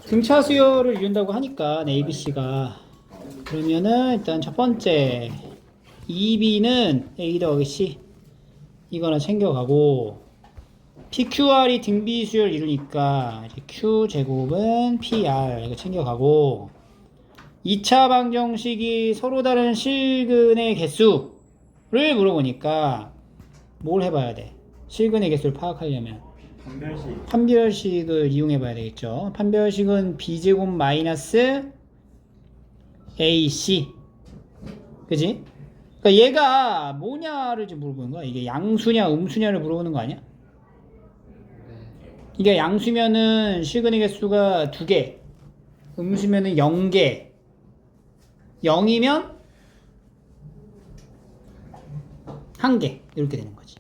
등차 수열을 이룬다고 하니까 ABC가 그러면은 일단 첫 번째 2B는 A 더하기 C 이거나 챙겨가고 PQR이 등비 수열 이루니까 이제 Q제곱은 PR 이거 챙겨가고 2차 방정식이 서로 다른 실근의 개수를 물어보니까 뭘 해봐야 돼? 실근의 개수를 파악하려면 판별식을 이용해 봐야 되겠죠. 판별식은 B제곱 마이너스 AC 그지? 그러니까 얘가 뭐냐를 지금 물어보는 거야. 이게 양수냐 음수냐를 물어보는 거 아니야? 이게 양수면은 실근의 개수가 2개 음수면은 0개 0이면 1개 이렇게 되는 거지.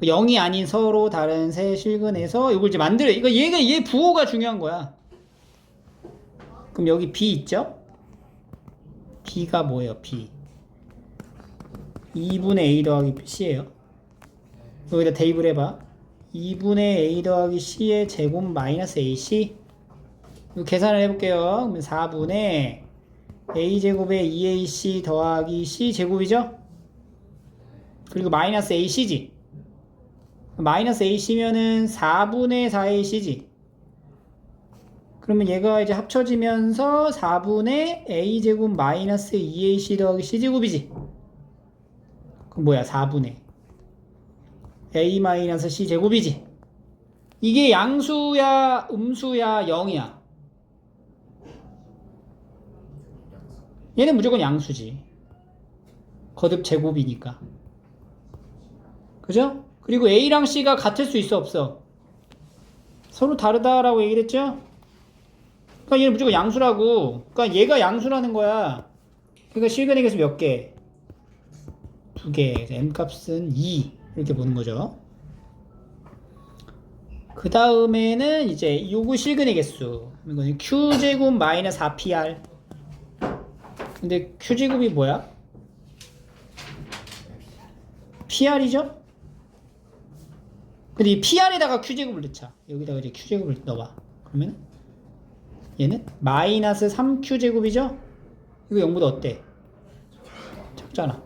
0이 아닌 서로 다른 세 실근에서 이걸 이제 만들어. 이거 얘 부호가 중요한 거야. 그럼 여기 B 있죠? B가 뭐예요? B 2분의 A 더하기 C예요. 여기다 대입을 해봐. 2분의 A 더하기 C의 제곱 마이너스 AC 이거 계산을 해볼게요. 그러면 4분의 A제곱에 2AC 더하기 C제곱이죠? 그리고 마이너스 AC지. 마이너스 AC면은 4분의 4AC지. 그러면 얘가 이제 합쳐지면서 4분의 A제곱 마이너스 2AC 더하기 C제곱이지. 그럼 뭐야? 4분의 A 마이너스 C제곱이지. 이게 양수야 음수야 0이야? 얘는 무조건 양수지. 거듭 제곱이니까. 그죠? 그리고 A랑 C가 같을 수 있어 없어? 서로 다르다라고 얘기를 했죠? 그러니까 얘는 무조건 양수라고. 그러니까 얘가 양수라는 거야. 그러니까 실근의 개수 몇 개? 2개. M값은 2 이렇게 보는 거죠. 그 다음에는 이제 요거 실근의 개수. 이거는 Q제곱 마이너스 4PR. 근데 Q제곱이 뭐야? PR이죠? 근데 이 PR에다가 Q제곱을 넣자. 여기다가 이제 Q제곱을 넣어봐. 그러면 얘는 마이너스 3Q제곱이죠? 이거 0보다 어때? 작잖아.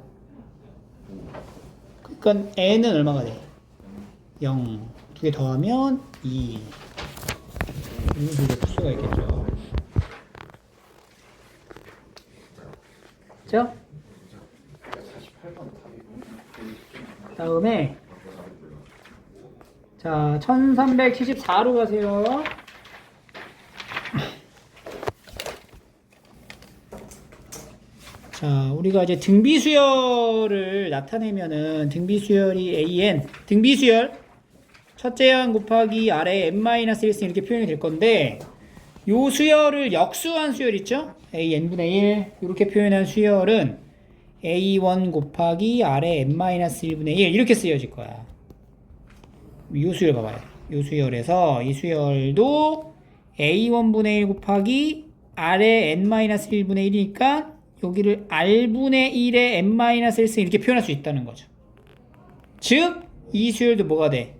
그러니까 N은 얼마가 돼? 0. 두 개 더하면 2. 이렇게 풀 수가 있겠죠. 그죠? 다음에 자 1374로 가세요. 자 우리가 이제 등비수열을 나타내면은 등비수열이 AN 등비수열 첫째 항 곱하기 아래 n-1승 이렇게 표현이 될 건데 요 수열을 역수한 수열 있죠? AN분의 1 이렇게 표현한 수열은 A1 곱하기 아래 n-1분의 1 이렇게 쓰여질 거야. 요 수열 봐봐요. 요 수열에서 이 수열도 A1분의 1 곱하기 아래 n-1분의 1이니까 여기를 R분의 1의 n-1승 이렇게 표현할 수 있다는 거죠. 즉 이 수열도 뭐가 돼?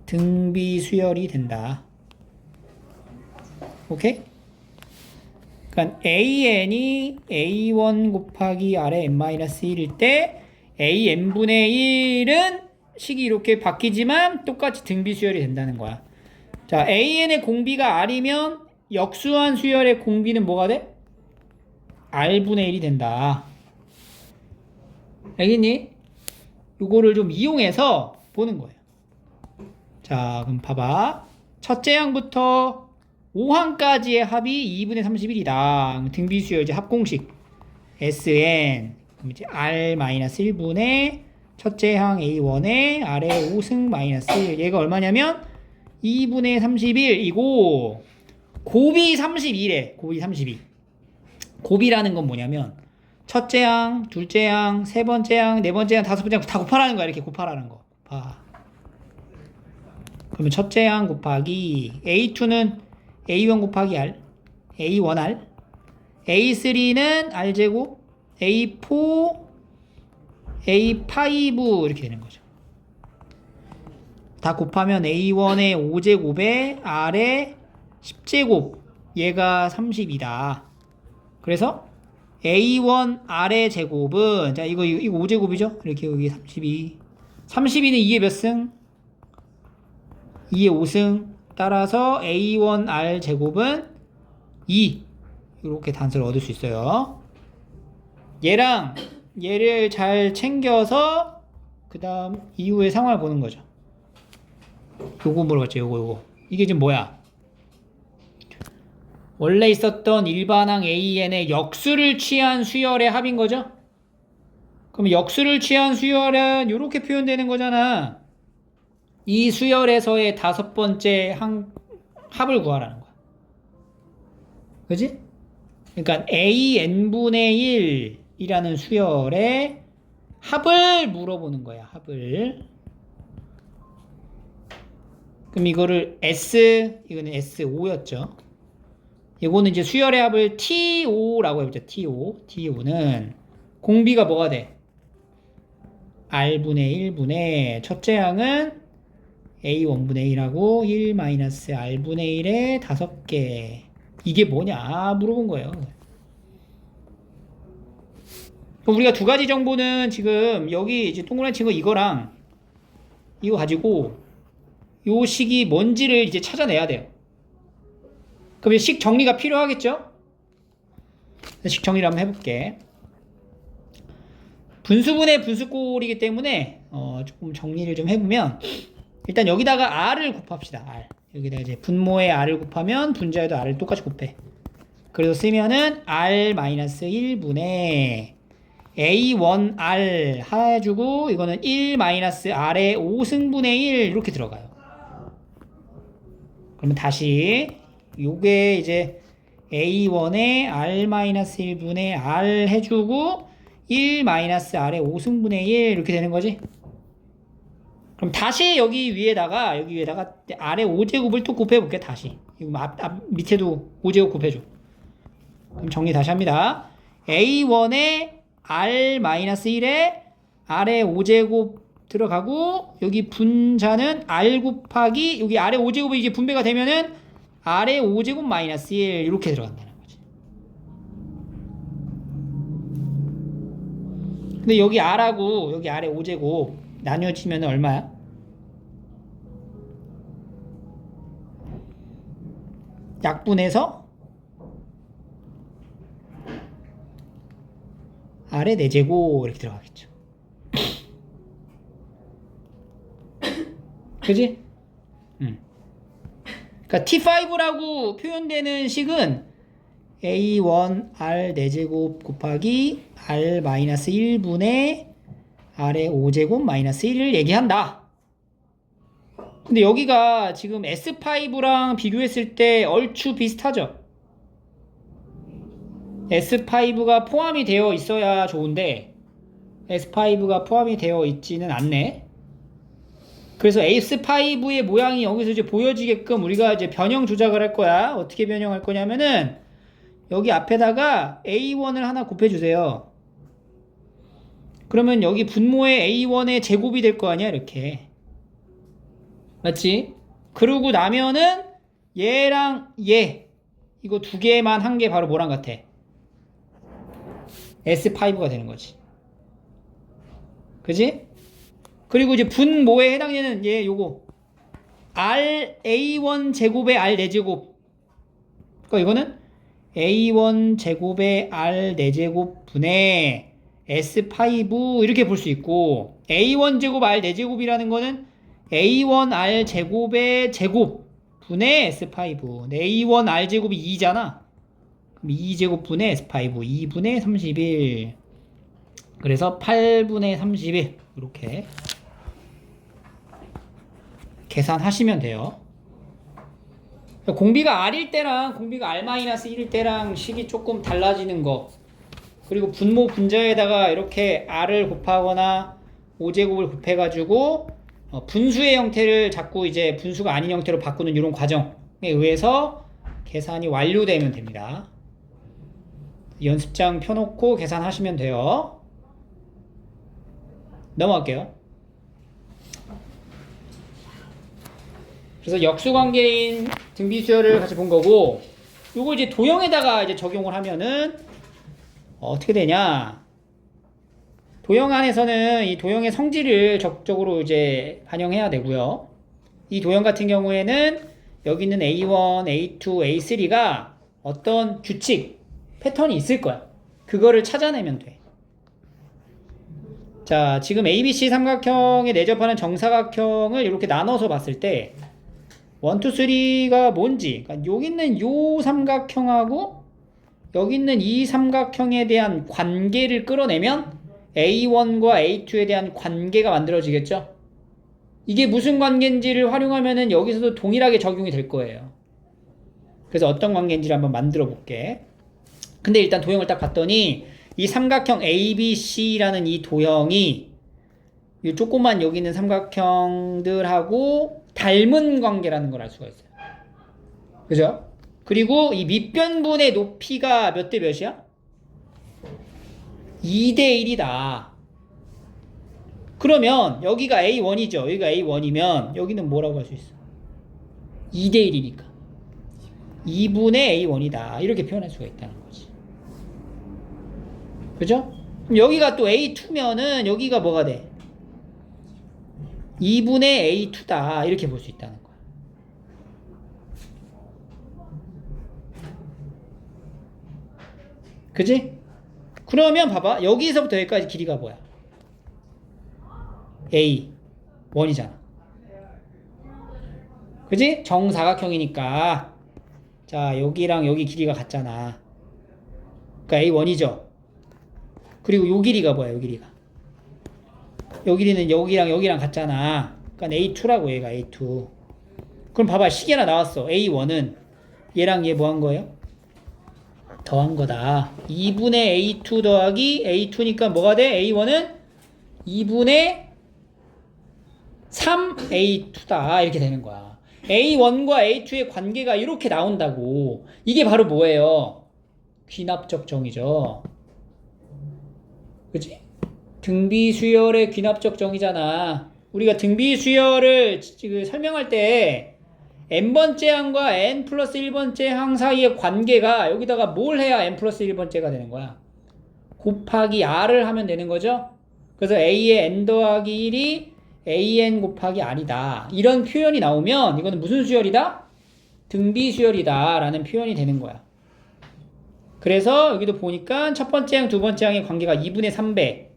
등비수열이 된다. 오케이? 그러니까 AN이 A1 곱하기 아래 n-1일 때 AN분의 1은 식이 이렇게 바뀌지만 똑같이 등비수열이 된다는 거야. 자, AN의 공비가 R이면 역수한 수열의 공비는 뭐가 돼? R분의 1이 된다. 알겠니? 요거를 좀 이용해서 보는 거예요. 자, 그럼 봐봐. 첫째 항부터 5항까지의 합이 2분의 31이다. 등비수열 이제 합공식 SN 그럼 이제 R-1분의 첫째 항 A1의 아래 5승 마이너스 1 얘가 얼마냐면 2분의 31이고 곱이 32래. 곱이 32. 곱이라는 건 뭐냐면 첫째 항, 둘째 항, 세 번째 항, 네 번째 항, 다섯 번째 항 다 곱하라는 거야. 이렇게 곱하라는 거. 봐. 그러면 첫째 항 곱하기 A2는 A1 곱하기 R, A1R, A3는 R제곱, A4, A5 이렇게 되는 거죠. 다 곱하면 A1의 5제곱에 R의 10제곱 얘가 30이다. 그래서 A1 R의 제곱은 자 이거 5제곱이죠? 이렇게 여기 32 32는 2의 몇 승? 2의 5승. 따라서 A1 R 제곱은 2 이렇게 단수를 얻을 수 있어요. 얘랑 얘를 잘 챙겨서 그 다음 이후의 상황을 보는 거죠. 요거 물어봤죠. 요거 이게 지금 뭐야? 원래 있었던 일반항 AN의 역수를 취한 수열의 합인 거죠? 그럼 역수를 취한 수열은 이렇게 표현되는 거잖아. 이 수열에서의 다섯 번째 합을 구하라는 거야. 그지? 그러니까 AN분의 1이라는 수열의 합을 물어보는 거야. 합을. 그럼 이거를 이거는 S5였죠. 이거는 이제 수열의 합을 T5라고 해보자. T5는 공비가 뭐가 돼? R분의 1분의 첫째 항은 A1분의 1하고 1-R분의 1의 5개. 이게 뭐냐 물어본 거예요. 그럼 우리가 두 가지 정보는 지금 여기 이제 동그라미 친 거 이거랑 이거 가지고 요 식이 뭔지를 이제 찾아내야 돼요. 그럼 식 정리가 필요하겠죠? 식 정리를 한번 해볼게. 분수분의 분수꼴이기 때문에 조금 정리를 좀 해보면 일단 여기다가 R을 곱합시다. R. 여기다가 이제 분모에 R을 곱하면 분자에도 R을 똑같이 곱해. 그래서 쓰면은 R-1분의 A1R 해주고 이거는 1-R의 5승분의 1 이렇게 들어가요. 그러면 다시 요게 이제 A1의 R-1분의 R 해주고 1-R의 5승분의 1 이렇게 되는 거지. 그럼 다시 여기 위에다가 R의 5제곱을 또 곱해볼게. 다시 이거 밑에도 5제곱 곱해줘. 그럼 정리 다시 합니다. A1의 R-1에 R의 5제곱 들어가고 여기 분자는 R 곱하기 여기 R의 5제곱이 이제 분배가 되면은 R의 5제곱 마이너스 1 이렇게 들어간다는 거지. 근데 여기 R하고 여기 R의 5제곱 나뉘어지면 얼마야? 약분해서 R의 4제곱 이렇게 들어가겠죠. 그지? 그러니까 T5라고 표현되는 식은 A1 R 4제곱 곱하기 R-1분의 R의 5제곱 마이너스 1을 얘기한다. 근데 여기가 지금 S5랑 비교했을 때 얼추 비슷하죠? S5가 포함이 되어 있어야 좋은데 S5가 포함이 되어 있지는 않네. 그래서 S5의 모양이 여기서 이제 보여지게끔 우리가 이제 변형 조작을 할 거야. 어떻게 변형할 거냐면은 여기 앞에다가 A1을 하나 곱해주세요. 그러면 여기 분모의 A1의 제곱이 될 거 아니야, 이렇게. 맞지? 그러고 나면은 얘랑 얘 이거 두 개만 한 게 바로 뭐랑 같아? S5가 되는 거지. 그지? 그리고 이제 분모에 해당되는 얘 요거 R A1 제곱의 R 4제곱. 그러니까 이거는 A1 제곱의 R 4제곱 분의 S5 이렇게 볼 수 있고 A1 제곱 R 4제곱이라는 거는 A1 R 제곱의 제곱 분의 S5. A1 R 제곱이 2잖아. 그럼 2제곱 분의 S5 2분의 31. 그래서 8분의 31 이렇게 계산하시면 돼요. 공비가 R일 때랑 공비가 R-1일 때랑 식이 조금 달라지는 거, 그리고 분모 분자에다가 이렇게 R을 곱하거나 5제곱을 곱해가지고 분수의 형태를 자꾸 이제 분수가 아닌 형태로 바꾸는 이런 과정에 의해서 계산이 완료되면 됩니다. 연습장 펴놓고 계산하시면 돼요. 넘어갈게요. 그래서 역수관계인 등비수열을 같이 본 거고, 요거 이제 도형에다가 이제 적용을 하면은 어떻게 되냐? 도형 안에서는 이 도형의 성질을 적극적으로 이제 반영해야 되고요. 이 도형 같은 경우에는 여기 있는 A1, A2, A3가 어떤 규칙, 패턴이 있을 거야. 그거를 찾아내면 돼. 자, 지금 ABC 삼각형에 내접하는 정사각형을 이렇게 나눠서 봤을 때 1, 2, 3가 뭔지, 그러니까 여기 있는 요 삼각형하고 여기 있는 이 삼각형에 대한 관계를 끌어내면 A1과 A2에 대한 관계가 만들어지겠죠? 이게 무슨 관계인지를 활용하면은 여기서도 동일하게 적용이 될 거예요. 그래서 어떤 관계인지를 한번 만들어 볼게. 근데 일단 도형을 딱 봤더니 이 삼각형 ABC라는 이 도형이 이 조그만 여기 있는 삼각형들하고 닮은 관계라는 걸 알 수가 있어요. 그죠? 그리고 이 밑변분의 높이가 몇 대 몇이야? 2대 1이다. 그러면 여기가 A1이죠. 여기가 A1이면 여기는 뭐라고 할 수 있어? 2대 1이니까 2분의 A1이다. 이렇게 표현할 수가 있다는 거지. 그죠? 그럼 여기가 또 A2면은 여기가 뭐가 돼? 2분의 A2다. 이렇게 볼 수 있다는 거야. 그지? 그러면 봐봐. 여기서부터 여기까지 길이가 뭐야? A1이잖아. 그지? 정사각형이니까. 자, 여기랑 여기 길이가 같잖아. 그러니까 A1이죠. 그리고 요 길이가 뭐야? 요 길이가. 요 길이는 여기랑 여기랑 같잖아. 그러니까 A2라고 얘가 A2. 그럼 봐봐. 식이 하나 나왔어. A1은 얘랑 얘 뭐 한 거예요? 더한 거다. 2분의 A2 더하기 A2니까 뭐가 돼? A1은 2분의 3A2다. 이렇게 되는 거야. A1과 A2의 관계가 이렇게 나온다고. 이게 바로 뭐예요? 귀납적 정이죠. 그치? 등비수열의 귀납적 정이잖아. 우리가 등비수열을 설명할 때 n번째 항과 n 플러스 1번째 항 사이의 관계가 여기다가 뭘 해야 n 플러스 1번째가 되는 거야? 곱하기 r을 하면 되는 거죠? 그래서 a의 n 더하기 1이 an 곱하기 r이다. 이런 표현이 나오면 이거는 무슨 수열이다? 등비수열이다 라는 표현이 되는 거야. 그래서 여기도 보니까 첫 번째 항, 두 번째 항의 관계가 2분의 3배.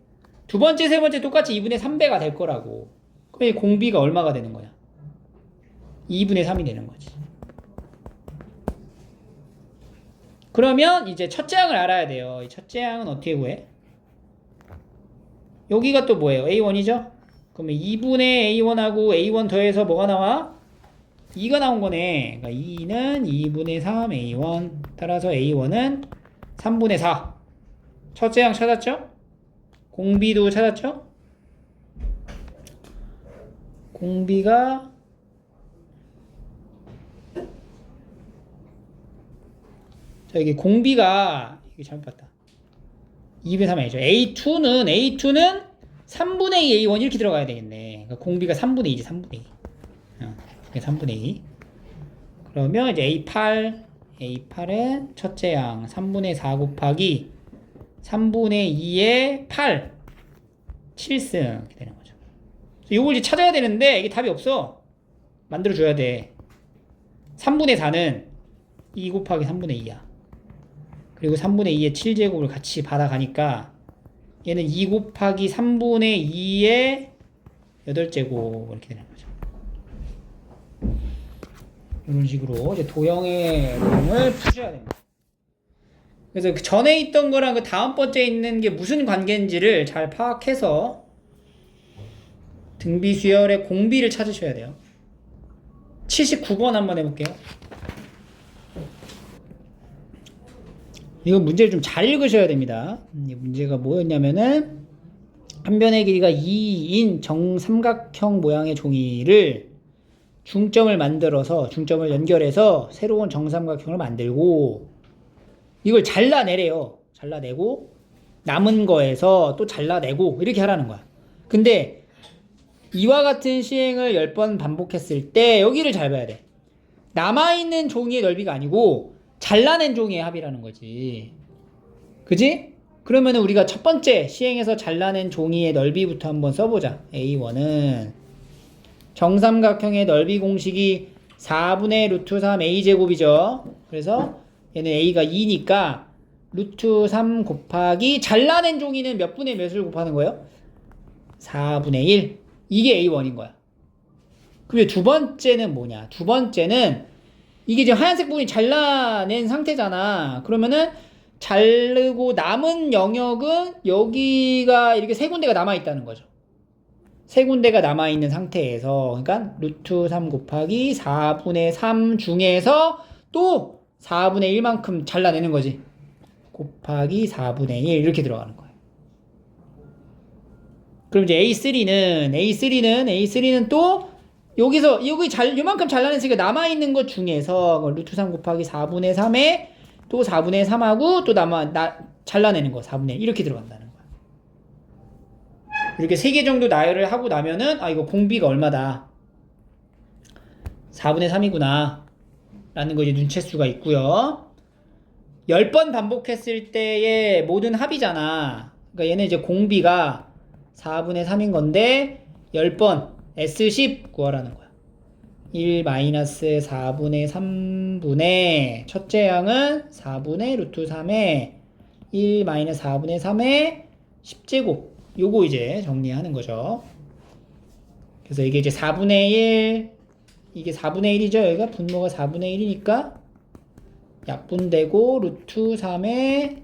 두 번째, 세 번째 똑같이 2분의 3배가 될 거라고. 그럼 공비가 얼마가 되는 거야? 2분의 3이 되는 거지. 그러면 이제 첫째 항을 알아야 돼요. 이 첫째 항은 어떻게 구해? 여기가 또 뭐예요? A1이죠? 그러면 2분의 A1하고 A1 더해서 뭐가 나와? 2가 나온 거네. 그러니까 2는 2분의 3 A1. 따라서 A1은 3분의 4. 첫째 항 찾았죠? 공비도 찾았죠? 공비가 자, 여기 공비가 이게 잘못 봤다. 2분의 3 아니죠. A2는 3분의 2 A1 이렇게 들어가야 되겠네. 그러니까 공비가 3분의 2지, 3분의 2. 이게 3분의 2. 그러면 이제 A8은 첫째 항 3분의 4 곱하기 3분의 2의 8. 7승. 이렇게 되는 거죠. 이걸 이제 찾아야 되는데 이게 답이 없어. 만들어줘야 돼. 3분의 4는 2 곱하기 3분의 2야. 그리고 3분의 2의 7제곱을 같이 받아가니까 얘는 2 곱하기 3분의 2의 8제곱 이렇게 되는 거죠. 이런 식으로 이제 도형의 내용을 푸셔야 됩니다. 그래서 그 전에 있던 거랑 그 다음 번째 있는 게 무슨 관계인지를 잘 파악해서 등비수열의 공비를 찾으셔야 돼요. 79번 한번 해볼게요. 이거 문제를 좀 잘 읽으셔야 됩니다. 이 문제가 뭐였냐면은 한 변의 길이가 2인 정삼각형 모양의 종이를 중점을 만들어서 중점을 연결해서 새로운 정삼각형을 만들고 이걸 잘라내래요. 잘라내고 남은 거에서 또 잘라내고 이렇게 하라는 거야. 근데 이와 같은 시행을 10번 반복했을 때 여기를 잘 봐야 돼. 남아있는 종이의 넓이가 아니고 잘라낸 종이의 합이라는 거지. 그지? 그러면 우리가 첫 번째 시행에서 잘라낸 종이의 넓이부터 한번 써보자. A1은 정삼각형의 넓이 공식이 4분의 루트 3 A제곱이죠. 그래서 얘는 A가 2니까 루트 3 곱하기 잘라낸 종이는 몇 분의 몇을 곱하는 거예요? 4분의 1. 이게 A1인 거야. 그리고 두 번째는 뭐냐? 두 번째는 이게 지금 하얀색 부분이 잘라낸 상태잖아. 그러면은 자르고 남은 영역은 여기가 이렇게 세 군데가 남아있다는 거죠. 세 군데가 남아있는 상태에서 그러니까 루트 3 곱하기 4분의 3 중에서 또 4분의 1만큼 잘라내는 거지. 곱하기 4분의 1 이렇게 들어가는 거예요. 그럼 이제 A3는 또 여기서 요만큼 잘라냈으니까 남아있는 것 중에서 루트 3 곱하기 4분의 3에 또 4분의 3하고 또 잘라내는 거 4분의 1 이렇게 들어간다는 거야. 이렇게 3개 정도 나열을 하고 나면은 이거 공비가 얼마다 4분의 3이구나 라는 거 이제 눈칠 수가 있고요. 10번 반복했을 때의 모든 합이잖아. 그러니까 얘는 이제 공비가 4분의 3인 건데 10번 S10 구하라는 거야. 1-4분의 3분의 첫째 양은 4분의 루트 3에 1-4분의 3의 10제곱. 요거 이제 정리하는 거죠. 그래서 이게 이제 4분의 1, 이게 4분의 1이죠. 여기가 분모가 4분의 1이니까 약분되고 루트 3에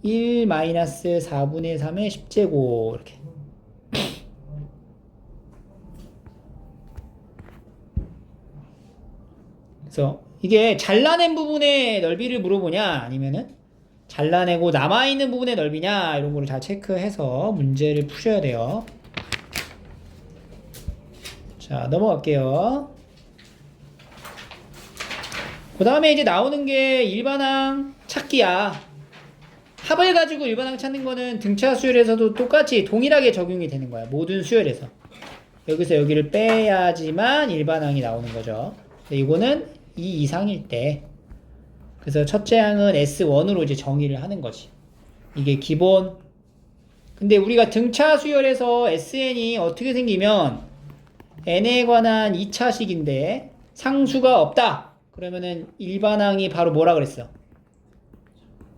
1-4분의 3의 10제곱 이렇게. 그래서 이게 잘라낸 부분의 넓이를 물어보냐 아니면은 잘라내고 남아있는 부분의 넓이냐 이런 거를 잘 체크해서 문제를 푸셔야 돼요. 자, 넘어갈게요. 그 다음에 이제 나오는 게 일반항 찾기야. 합을 가지고 일반항 찾는 거는 등차 수열에서도 똑같이 동일하게 적용이 되는 거야. 모든 수열에서. 여기서 여기를 빼야지만 일반항이 나오는 거죠. 이거는 2 이상일 때. 그래서 첫째 항은 S1으로 이제 정의를 하는 거지. 이게 기본. 근데 우리가 등차 수열에서 SN이 어떻게 생기면 N에 관한 2차식인데 상수가 없다. 그러면은 일반항이 바로 뭐라 그랬어?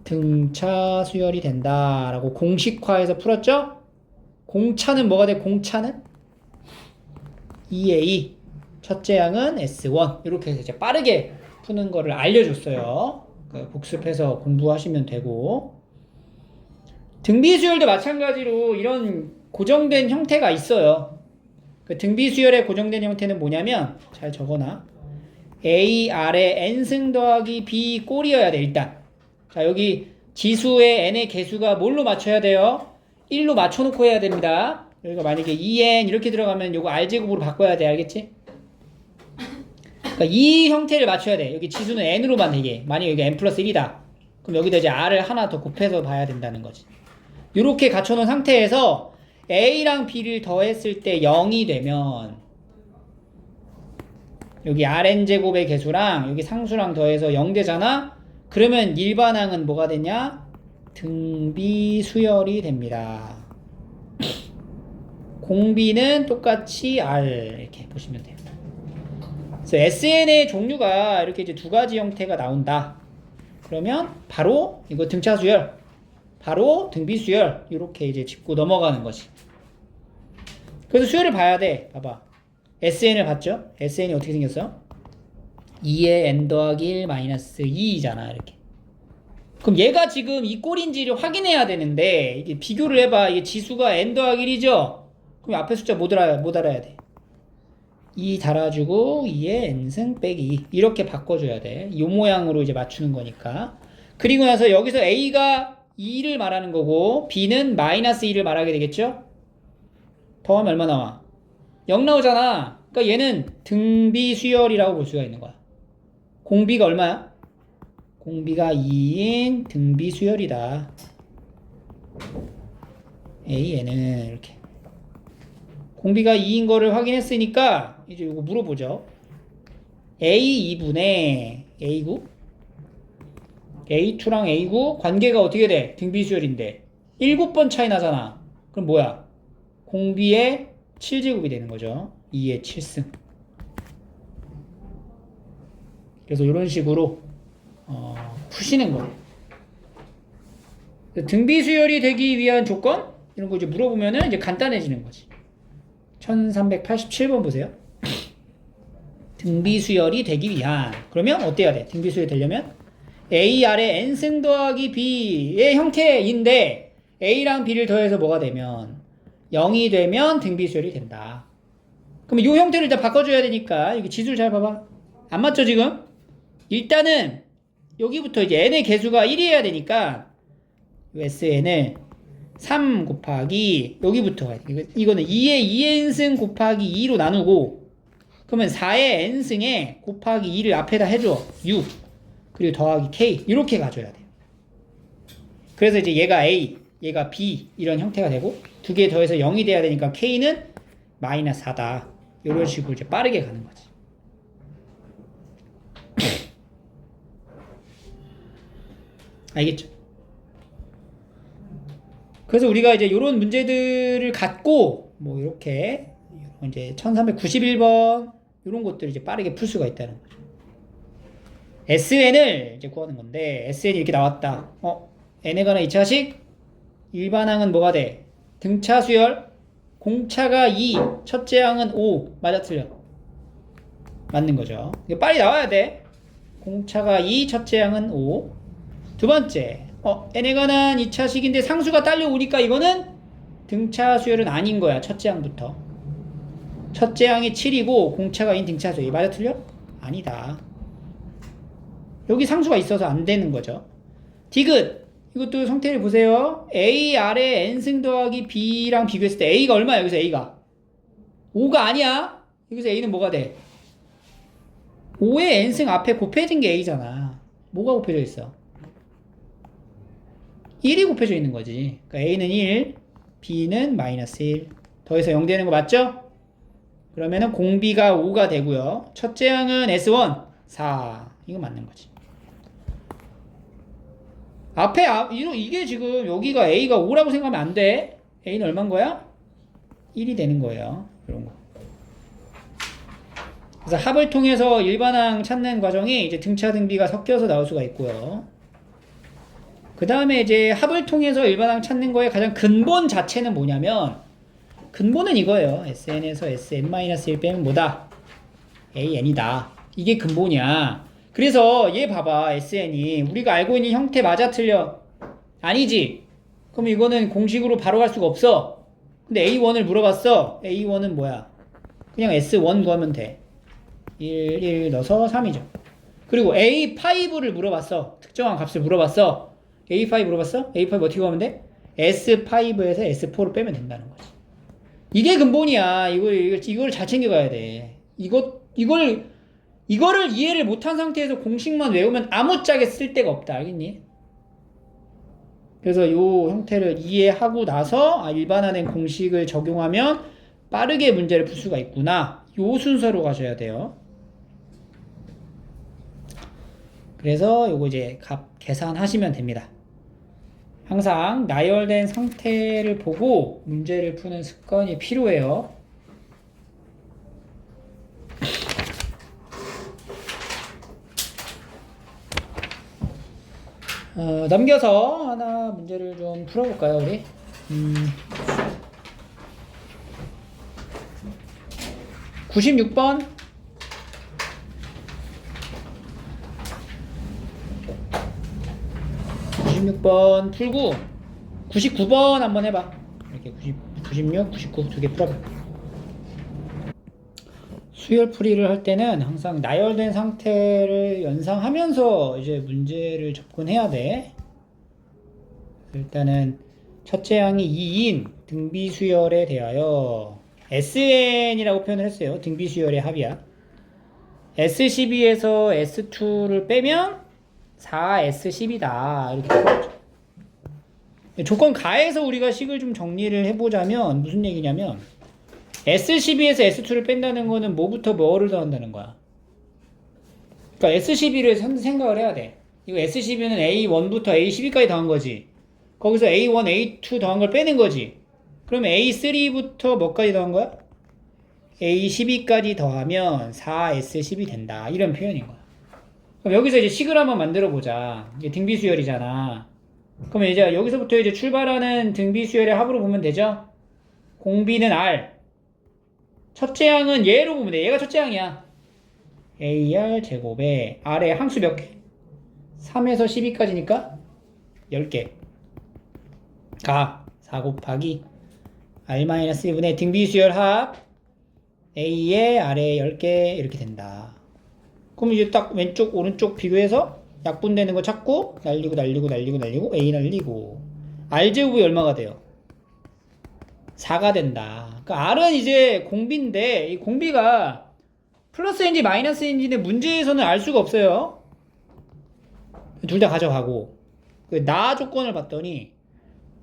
등차 수열이 된다라고 공식화해서 풀었죠? 공차는 뭐가 돼? 공차는 2A. 첫째 항은 S1. 이렇게 해서 이제 빠르게 푸는 거를 알려줬어요. 복습해서 공부하시면 되고. 등비수열도 마찬가지로 이런 고정된 형태가 있어요. 그 등비수열의 고정된 형태는 뭐냐면 잘 적어놔. A 아래 n승 더하기 b 꼴이어야 돼 일단. 자 여기 지수의 n의 개수가 뭘로 맞춰야 돼요? 1로 맞춰놓고 해야 됩니다. 여기가 만약에 2n 이렇게 들어가면 요거 r제곱으로 바꿔야 돼. 알겠지? 그러니까 이 형태를 맞춰야 돼. 여기 지수는 n으로만 되게. 만약에 여기 n 플러스 1이다. 그럼 여기다 이제 r을 하나 더 곱해서 봐야 된다는 거지. 이렇게 갖춰놓은 상태에서 a랑 b를 더했을 때 0이 되면 여기 rn제곱의 개수랑 여기 상수랑 더해서 0 되잖아? 그러면 일반항은 뭐가 되냐? 등비수열이 됩니다. 공비는 똑같이 r 이렇게 보시면 돼요. 그래서 SN의 종류가 이렇게 이제 두 가지 형태가 나온다. 그러면 바로 이거 등차 수열, 바로 등비수열 이렇게 이제 짚고 넘어가는 거지. 그래서 수열을 봐야 돼. 봐봐. SN을 봤죠? SN이 어떻게 생겼어? 2의 n 더하기 1 마이너스 2잖아. 이렇게. 그럼 얘가 지금 이 꼴인지를 확인해야 되는데 이게 비교를 해봐. 이게 지수가 n 더하기 1이죠? 그럼 앞에 숫자 못 알아야 돼. 2 달아주고 2의 n승 빼기 2 이렇게 바꿔줘야 돼. 이 모양으로 이제 맞추는 거니까. 그리고 나서 여기서 a가 2를 말하는 거고 b는 마이너스 2를 말하게 되겠죠? 더하면 얼마 나와? 0 나오잖아. 그러니까 얘는 등비수열이라고 볼 수가 있는 거야. 공비가 얼마야? 공비가 2인 등비수열이다. AN은 이렇게. 공비가 2인 거를 확인했으니까 이제 이거 물어보죠. A 2분의 A9 A2랑 A9 관계가 어떻게 돼? 등비수열인데 7번 차이 나잖아. 그럼 뭐야? 공비의 7제곱이 되는 거죠. 2의 7승. 그래서 이런 식으로 푸시는 거예요. 등비수열이 되기 위한 조건? 이런 거 이제 물어보면은 이제 간단해지는 거지. 1387번 보세요. 등비수열이 되기 위한. 그러면 어때야 돼? 등비수열이 되려면 A 아래 n승 더하기 b의 형태인데 A랑 B를 더해서 뭐가 되면 0이 되면 등비수열이 된다. 그럼 이 형태를 일단 바꿔줘야 되니까 여기 지수를 잘 봐봐. 안 맞죠 지금? 일단은 여기부터 이제 n의 개수가 1이어야 되니까 SN을 3 곱하기 여기부터 가야 돼. 이거는 2의 2n승 곱하기 2로 나누고 그러면 4의 n승에 곱하기 2를 앞에다 해줘. 6 그리고 더하기 k 이렇게 가져야 돼요. 그래서 이제 얘가 A 얘가 B 이런 형태가 되고 두 개 더해서 0이 돼야 되니까 k는 마이너스 4다. 이런 식으로 이제 빠르게 가는 거지. 알겠죠? 그래서 우리가 이제 이런 문제들을 갖고 뭐 이렇게 이제 1391번 이런 것들을 이제 빠르게 풀 수가 있다는 거죠. SN을 이제 구하는 건데 SN이 이렇게 나왔다. n에 관한 2차식 일반항은 뭐가 돼? 등차 수열 공차가 2 첫째 항은 5 맞아 틀려? 맞는 거죠. 이거 빨리 나와야 돼. 공차가 2 첫째 항은 5 두 번째 n에 관한 2차식인데 상수가 딸려오니까 이거는 등차 수열은 아닌 거야. 첫째 항부터 첫째 항이 7이고 공차가 2인 등차 수열 맞아 틀려? 아니다. 여기 상수가 있어서 안 되는 거죠. 디귿 이것도 성태를 보세요. A 아래 n승 더하기 b랑 비교했을 때 A가 얼마야? 여기서 A가 5가 아니야. 여기서 A는 뭐가 돼? 5의 n승 앞에 곱해진 게 A잖아. 뭐가 곱해져 있어? 1이 곱해져 있는 거지. 그러니까 A는 1, B는 마이너스 1. 더해서 0 되는 거 맞죠? 그러면은 공비가 5가 되고요. 첫째 항은 S1 4. 이거 맞는 거지. 앞에 이게 지금 여기가 A가 5라고 생각하면 안 돼. A는 얼마인 거야? 1이 되는 거예요. 이런 거. 그래서 합을 통해서 일반항 찾는 과정이 이제 등차 등비가 섞여서 나올 수가 있고요. 그 다음에 이제 합을 통해서 일반항 찾는 거의 가장 근본 자체는 뭐냐면 근본은 이거예요. SN에서 SN-1 빼면 뭐다? AN이다. 이게 근본이야. 그래서 얘 봐봐. SN이 우리가 알고 있는 형태 맞아 틀려? 아니지? 그럼 이거는 공식으로 바로 갈 수가 없어. 근데 A1을 물어봤어. A1은 뭐야? 그냥 S1 구하면 돼. 1 넣어서 3이죠. 그리고 A5를 물어봤어. 특정한 값을 물어봤어. A5 물어봤어? A5 어떻게 구하면 돼? S5에서 S4를 빼면 된다는 거지. 이게 근본이야. 이걸 잘 챙겨가야 돼. 이거를 이해를 못한 상태에서 공식만 외우면 아무짝에 쓸 데가 없다. 알겠니? 그래서 이 형태를 이해하고 나서 일반화된 공식을 적용하면 빠르게 문제를 풀 수가 있구나. 이 순서로 가셔야 돼요. 그래서 요거 이제 값 계산하시면 됩니다. 항상 나열된 상태를 보고 문제를 푸는 습관이 필요해요. 넘겨서 하나 문제를 좀 풀어볼까요, 우리? 96번. 96번 풀고 99번 한번 해봐. 이렇게 96, 99 두 개 풀어봐. 수열풀이를 할 때는 항상 나열된 상태를 연상하면서 이제 문제를 접근해야 돼. 일단은 첫째 항이 2인 등비수열에 대하여 SN이라고 표현을 했어요. 등비수열의 합이야. S12에서 S2를 빼면 4S10이다. 이렇게 풀었죠. 조건 가에서 우리가 식을 좀 정리를 해보자면 무슨 얘기냐면 S12에서 S2를 뺀다는 거는 뭐부터 뭐를 더한다는 거야? 그러니까 S12를 생각을 해야 돼. 이거 S12는 A1부터 A12까지 더한 거지. 거기서 A1, A2 더한 걸 빼는 거지. 그러면 A3부터 뭐까지 더한 거야? A12까지 더하면 4S10이 된다. 이런 표현인 거야. 그럼 여기서 이제 식을 한번 만들어 보자. 이게 등비수열이잖아. 그러면 이제 여기서부터 이제 출발하는 등비수열의 합으로 보면 되죠? 공비는 R. 첫째 항은 얘로 보면 돼. 얘가 첫째 항이야. AR 제곱에 R의 항수 몇 개? 3에서 12까지니까 10개. 가 4 곱하기 R-1분의 등비수열 합 A에 R에 10개 이렇게 된다. 그럼 이제 딱 왼쪽 오른쪽 비교해서 약분되는 거 찾고 날리고 A 날리고 R제곱이 얼마가 돼요? 4가 된다. 그러니까 R은 이제 공비인데 이 공비가 플러스인지 마이너스인지는 문제에서는 알 수가 없어요. 둘 다 가져가고 나 조건을 봤더니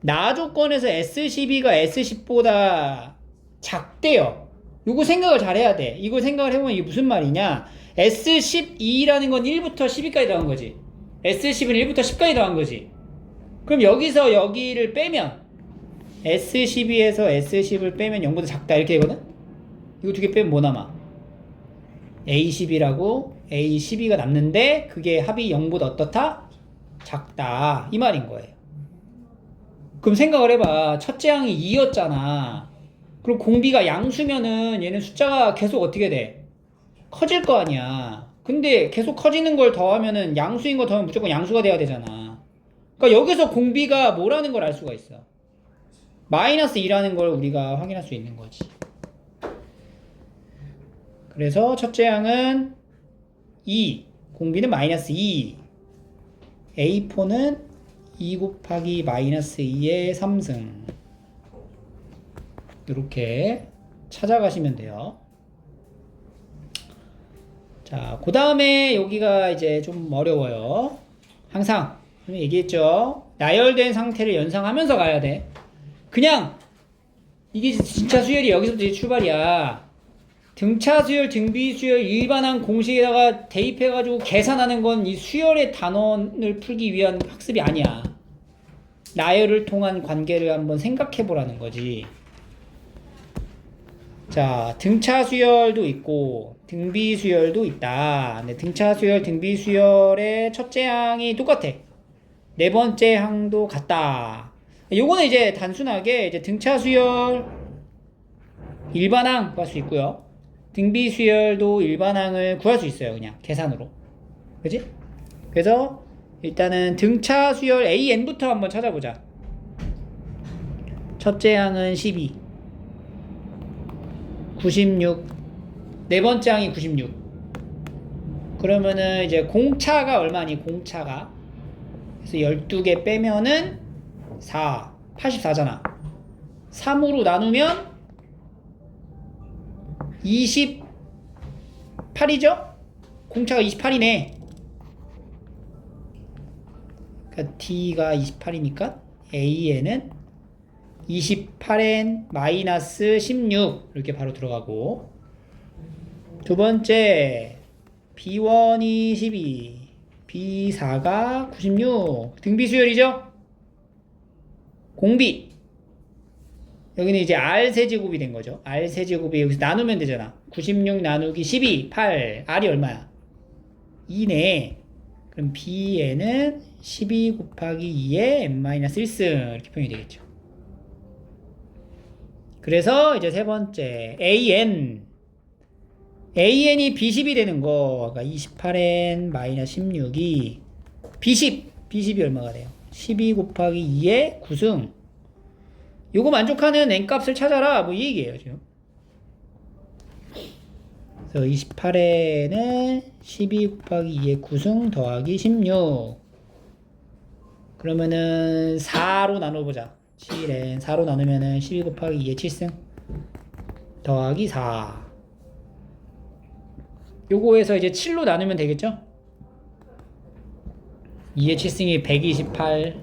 나 조건에서 S12가 S10보다 작대요. 이거 생각을 잘 해야 돼. 이거 생각을 해보면 이게 무슨 말이냐. S12라는 건 1부터 12까지 더한 거지. S10은 1부터 10까지 더한 거지. 그럼 여기서 여기를 빼면 S12에서 S10을 빼면 0보다 작다 이렇게 되거든. 이거 두 개 빼면 뭐 남아? A10이라고 A12가 남는데 그게 합이 0보다 어떻다? 작다 이 말인 거예요. 그럼 생각을 해봐. 첫째 항이 2였잖아. 그럼 공비가 양수면은 얘는 숫자가 계속 어떻게 돼? 커질 거 아니야. 근데 계속 커지는 걸 더하면은 양수인 거 더하면 무조건 양수가 돼야 되잖아. 그러니까 여기서 공비가 뭐라는 걸 알 수가 있어. 마이너스 2라는 걸 우리가 확인할 수 있는 거지. 그래서 첫째 항은 2, 공비는 마이너스 2, A4는 2 곱하기 마이너스 2의 3승. 이렇게 찾아가시면 돼요. 자, 그 다음에 여기가 이제 좀 어려워요. 항상 얘기했죠. 나열된 상태를 연상하면서 가야 돼. 그냥 이게 진짜 수열이 여기서부터 출발이야. 등차 수열, 등비 수열, 일반항 공식에다가 대입해가지고 계산하는 건 이 수열의 단원을 풀기 위한 학습이 아니야. 나열을 통한 관계를 한번 생각해 보라는 거지. 자, 등차 수열도 있고 등비 수열도 있다. 근데 등차 수열, 등비 수열의 첫째 항이 똑같아. 네 번째 항도 같다. 요거는 이제 단순하게 이제 등차 수열 일반항 구할 수 있고요. 등비 수열도 일반항을 구할 수 있어요. 그냥 계산으로. 그지? 그래서 일단은 등차 수열 AN부터 한번 찾아보자. 첫째 항은 12, 96, 네 번째 항이 96. 그러면은 이제 공차가 얼마니? 공차가. 그래서 12개 빼면은 4, 84잖아. 3으로 나누면 28이죠? 공차가 28이네. 그러니까 D가 28이니까 A에는 28N 마이너스 16 이렇게 바로 들어가고, 두 번째 B1이 12, B4가 96. 등비수열이죠? 공비. 여기는 이제 R세제곱이 된 거죠. R세제곱이 여기서 나누면 되잖아. 96 나누기 12, 8. R이 얼마야? 2네. 그럼 B에는 12 곱하기 2의 n-1승 이렇게 표현이 되겠죠. 그래서 이제 세 번째 AN이 B10이 되는 거. 그러니까 28n-16이 B10이 얼마가 돼요? 12 곱하기 2의 9승. 요거 만족하는 n값을 찾아라. 뭐 이 얘기예요, 지금. 그래서 28에는 12 곱하기 2의 9승 더하기 16. 그러면은 4로 나눠보자. 7엔 4로 나누면은 12 곱하기 2의 7승 더하기 4. 요거에서 이제 7로 나누면 되겠죠? 2의 7승이 128,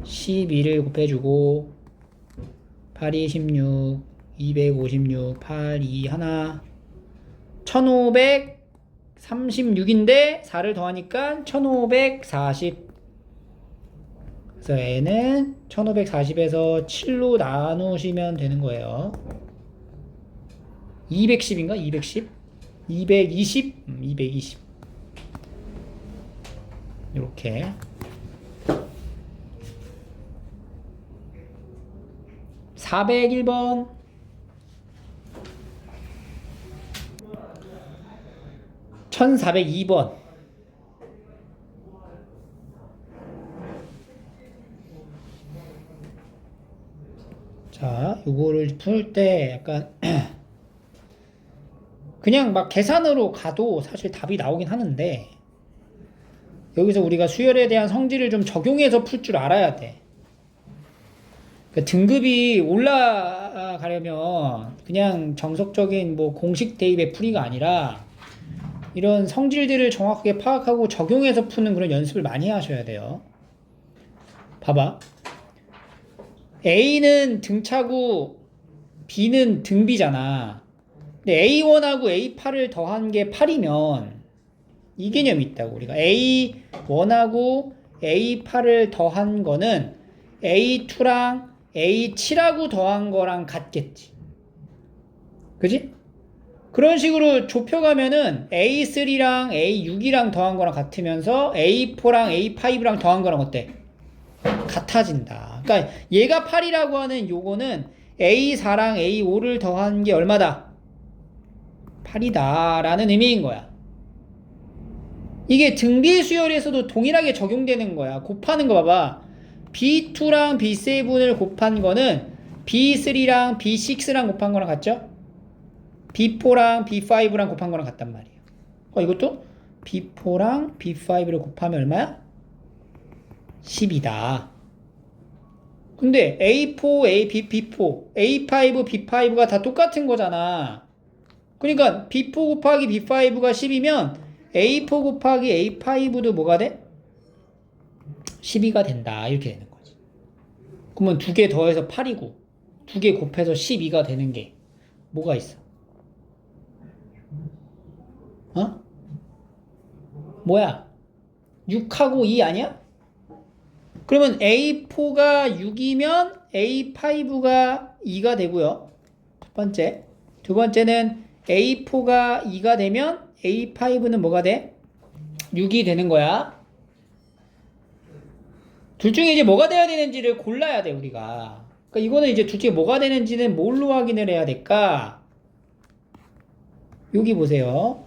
12를 곱해주고 8이 16, 256, 8, 2, 하나 1536인데 4를 더하니까 1540. 그래서 n은 1540에서 7로 나누시면 되는 거예요. 210인가? 210? 220? 220. 이렇게. (401번) 1402번. 자, 요거를 풀 때 약간 그냥 막 계산으로 가도 사실 답이 나오긴 하는데 여기서 우리가 수열에 대한 성질을 좀 적용해서 풀 줄 알아야 돼. 그러니까 등급이 올라가려면 그냥 정석적인 뭐 공식 대입의 풀이가 아니라 이런 성질들을 정확하게 파악하고 적용해서 푸는 그런 연습을 많이 하셔야 돼요. 봐봐. A는 등차고 B는 등비잖아. 근데 A1하고 A8을 더한 게 8이면 이 개념이 있다고. 우리가 A1하고 A8을 더한 거는 A2랑 A7하고 더한 거랑 같겠지. 그지? 그런 식으로 좁혀가면은 A3랑 A6이랑 더한 거랑 같으면서 A4랑 A5랑 더한 거랑 어때? 같아진다. 그러니까 얘가 8이라고 하는 요거는 A4랑 A5를 더한 게 얼마다? 8이다 라는 의미인 거야. 이게 등비 수열에서도 동일하게 적용되는 거야. 곱하는 거 봐봐. B2랑 B7을 곱한 거는 B3랑 B6랑 곱한 거랑 같죠? B4랑 B5랑 곱한 거랑 같단 말이에요. 이것도 B4랑 B5를 곱하면 얼마야? 10이다. 근데 A4, B4, A5, B5가 다 똑같은 거잖아. 그러니까 B4 곱하기 B5가 10이면 A4 곱하기 A5도 뭐가 돼? 12가 된다. 이렇게 되는 거지. 그러면 두 개 더해서 8이고 두 개 곱해서 12가 되는 게 뭐가 있어? 뭐야? 6하고 2 아니야? 그러면 A4가 6이면 A5가 2가 되고요. 첫 번째. 두 번째는 A4가 2가 되면 A5는 뭐가 돼? 6이 되는 거야. 둘 중에 이제 뭐가 돼야 되는지를 골라야 돼, 우리가. 그러니까 이거는 이제 둘 중에 뭐가 되는지는 뭘로 확인을 해야 될까? 여기 보세요.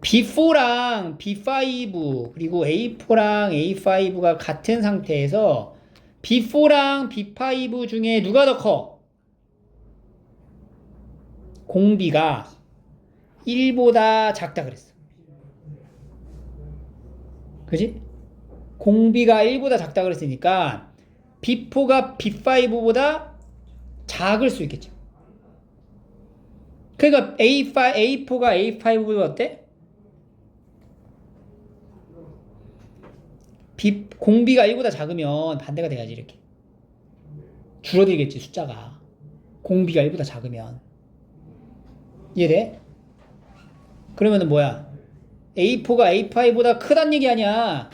B4랑 B5 그리고 A4랑 A5가 같은 상태에서 B4랑 B5 중에 누가 더 커? 공비가 1보다 작다 그랬어. 그지? 공비가 1보다 작다 그랬으니까 B4가 B5보다 작을 수 있겠죠. 그러니까 A4가 A5보다 어때? 공비가 1보다 작으면 반대가 돼야지. 이렇게 줄어들겠지, 숫자가. 공비가 1보다 작으면. 이해돼? 그러면은 뭐야? A4가 A5보다 크단 얘기 아니야.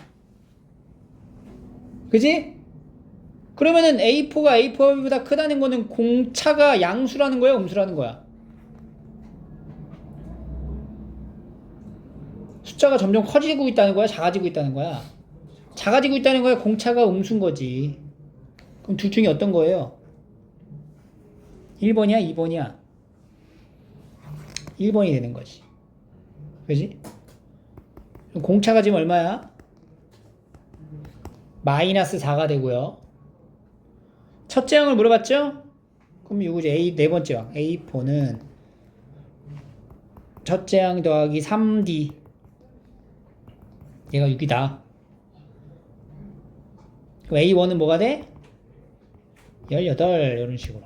그지? 그러면은 A4가 A5보다 크다는 거는 공차가 양수라는 거야, 음수라는 거야? 숫자가 점점 커지고 있다는 거야, 작아지고 있다는 거야? 작아지고 있다는 거야, 공차가 음수인 거지. 그럼 둘 중에 어떤 거예요? 1번이야, 2번이야? 1번이 되는 거지. 그지? 공차가 지금 얼마야? 마이너스 4가 되고요. 첫째 항을 물어봤죠? 그럼 이거 이제 A, 네 번째 항. A4는 첫째 항 더하기 3D. 얘가 6이다. 그럼 A1은 뭐가 돼? 18. 이런 식으로.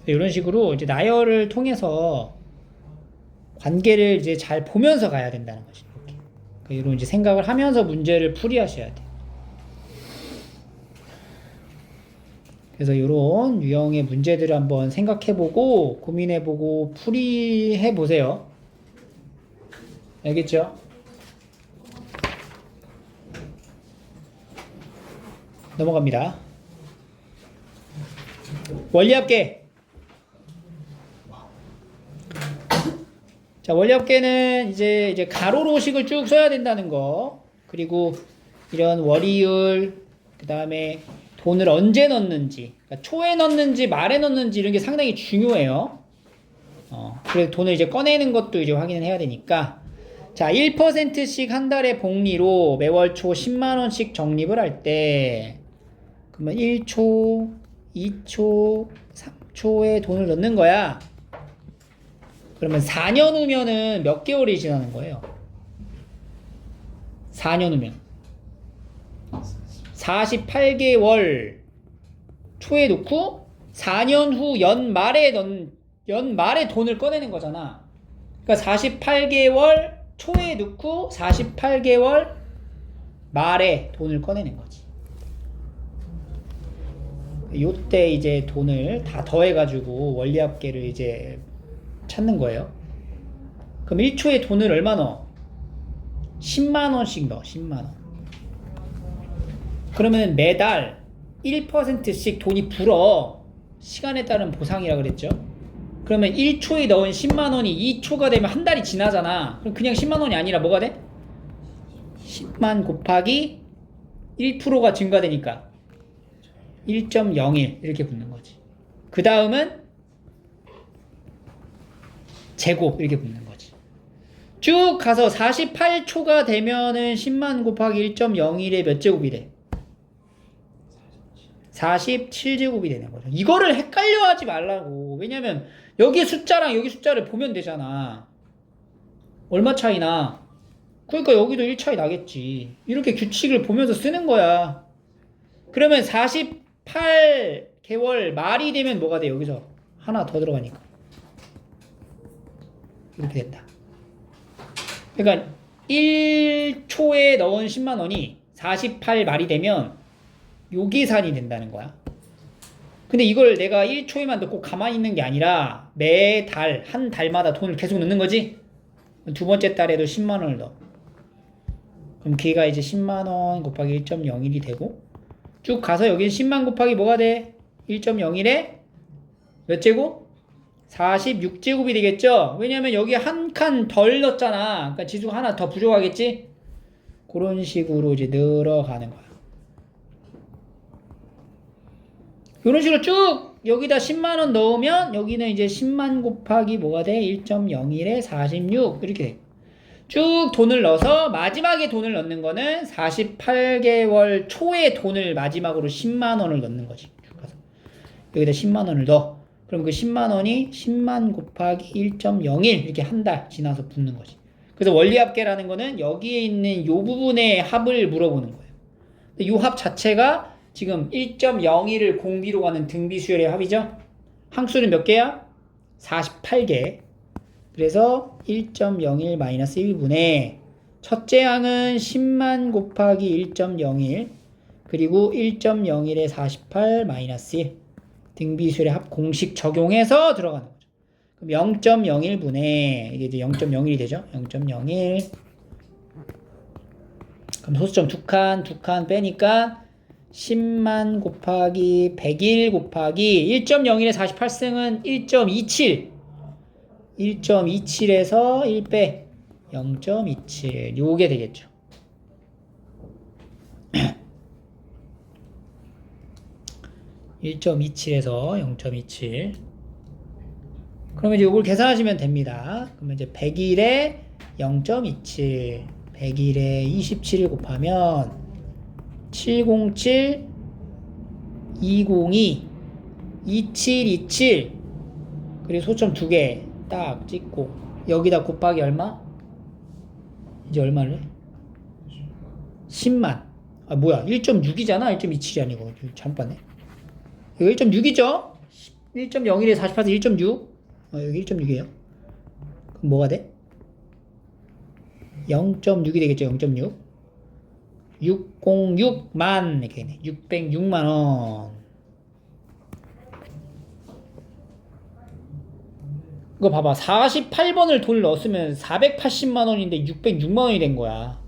이런 식으로 이제 나열을 통해서 관계를 이제 잘 보면서 가야 된다는 거지. 이렇게. 이런 이제 생각을 하면서 문제를 풀이하셔야 돼. 그래서 이런 유형의 문제들을 한번 생각해보고 고민해보고 풀이해보세요. 알겠죠? 넘어갑니다. 원리합계. 자, 원리합계는 이제 가로로식을 쭉 써야 된다는 거. 그리고 이런 월이율, 그 다음에 돈을 언제 넣는지, 그러니까 초에 넣는지 말에 넣는지 이런 게 상당히 중요해요. 그래서 돈을 이제 꺼내는 것도 이제 확인을 해야 되니까. 자, 1%씩 한 달에 복리로 매월 초 10만원씩 적립을 할 때, 그러면 1초, 2초, 3초에 돈을 넣는 거야. 그러면 4년 후면은 몇 개월이 지나는 거예요? 4년 후면 48개월 초에 놓고 4년 후 연말에 돈을 꺼내는 거잖아. 그러니까 48개월 초에 넣고 48개월 말에 돈을 꺼내는 거지. 요때 이제 돈을 다 더해가지고 원리합계를 이제 찾는 거예요. 그럼 1초에 돈을 얼마 넣어? 10만원씩 넣어. 10만원. 그러면 매달 1%씩 돈이 불어. 시간에 따른 보상이라 그랬죠. 그러면 1초에 넣은 10만원이 2초가 되면 한 달이 지나잖아. 그럼 그냥 10만원이 아니라 뭐가 돼? 10만 곱하기 1%가 증가되니까 1.01 이렇게 붙는 거지. 그 다음은 제곱 이렇게 붙는 거지. 쭉 가서 48초가 되면은 10만 곱하기 1.01에 몇 제곱이 돼? 47제곱이 되는 거죠. 이거를 헷갈려 하지 말라고. 왜냐면 여기 숫자랑 여기 숫자를 보면 되잖아. 얼마 차이나? 그러니까 여기도 1 차이 나겠지. 이렇게 규칙을 보면서 쓰는 거야. 그러면 48개월 말이 되면 뭐가 돼? 여기서 하나 더 들어가니까 이렇게 된다. 그러니까 1초에 넣은 10만원이 48 말이 되면 요 계산이 된다는 거야. 근데 이걸 내가 1초에만 넣고 가만히 있는 게 아니라 매달 한 달마다 돈을 계속 넣는 거지. 두 번째 달에도 10만원을 넣어. 그럼 걔가 이제 10만원 곱하기 1.01이 되고 쭉 가서 여기는 10만 곱하기 뭐가 돼? 1.01에 몇 제곱? 46제곱이 되겠죠? 왜냐면 여기 한 칸 덜 넣었잖아. 그러니까 지수가 하나 더 부족하겠지? 그런 식으로 이제 늘어가는 거야. 이런 식으로 쭉 여기다 10만원 넣으면 여기는 이제 10만 곱하기 뭐가 돼? 1.01에 46 이렇게 돼. 쭉 돈을 넣어서 마지막에 돈을 넣는 거는 48개월 초에 돈을 마지막으로 10만원을 넣는 거지. 쭉 가서 여기다 10만원을 넣어. 그럼 그 10만원이 10만 곱하기 1.01 이렇게 한 달 지나서 붙는 거지. 그래서 원리합계라는 거는 여기에 있는 요 부분의 합을 물어보는 거예요. 요 합 자체가 지금 1.01을 공비로 가는 등비수열의 합이죠. 항수는 몇 개야? 48개. 그래서 1.01-1분의 첫째 항은 10만 곱하기 1.01 그리고 1.01에 48-1 등비수열의 합 공식 적용해서 들어가는 거죠. 그럼 0.01분의 이게 이제 0.01이 되죠. 0.01 그럼 소수점 두 칸 빼니까 10만 곱하기 100일 곱하기 1.01에 48승은 1.27 1.27에서 1 빼 0.27 요게 되겠죠. (1.27에서) 0.27 그러면 이제 이걸 계산하시면 됩니다. 그러면 이제 100일에 0.27 100일에 27을 곱하면 707 202 2727 그리고 소점 2개 딱 찍고 여기다 곱하기 얼마? 이제 얼마를 해? 10만 아 뭐야 1.6이잖아 1.27이 아니고 잘못 봤네 이거 1.6이죠? 1.01에 48에서 1.6 여기 1.6이에요 그럼 뭐가 돼? 0.6이 되겠죠 0.6 606만 이렇게 되네 606만원 이거 봐봐. 48번을 돈을 넣었으면 480만 원인데 606만 원이 된 거야.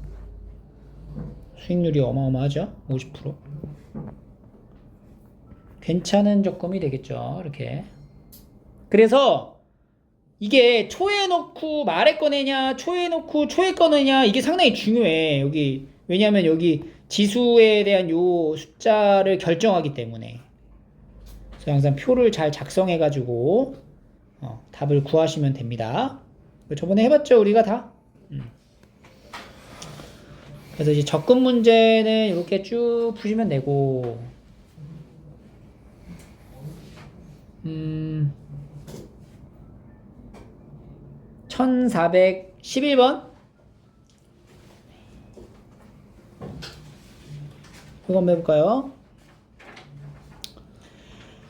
수익률이 어마어마하죠? 50%. 괜찮은 적금이 되겠죠. 이렇게. 그래서 이게 초에 넣고 말에 꺼내냐, 초에 넣고 초에 꺼내냐, 이게 상당히 중요해. 여기, 왜냐면 여기 지수에 대한 요 숫자를 결정하기 때문에. 그래서 항상 표를 잘 작성해가지고, 답을 구하시면 됩니다. 저번에 해봤죠, 우리가 다? 그래서 이제 적금 문제는 이렇게 쭉 푸시면 되고, 1411번? 이거 한번 해볼까요?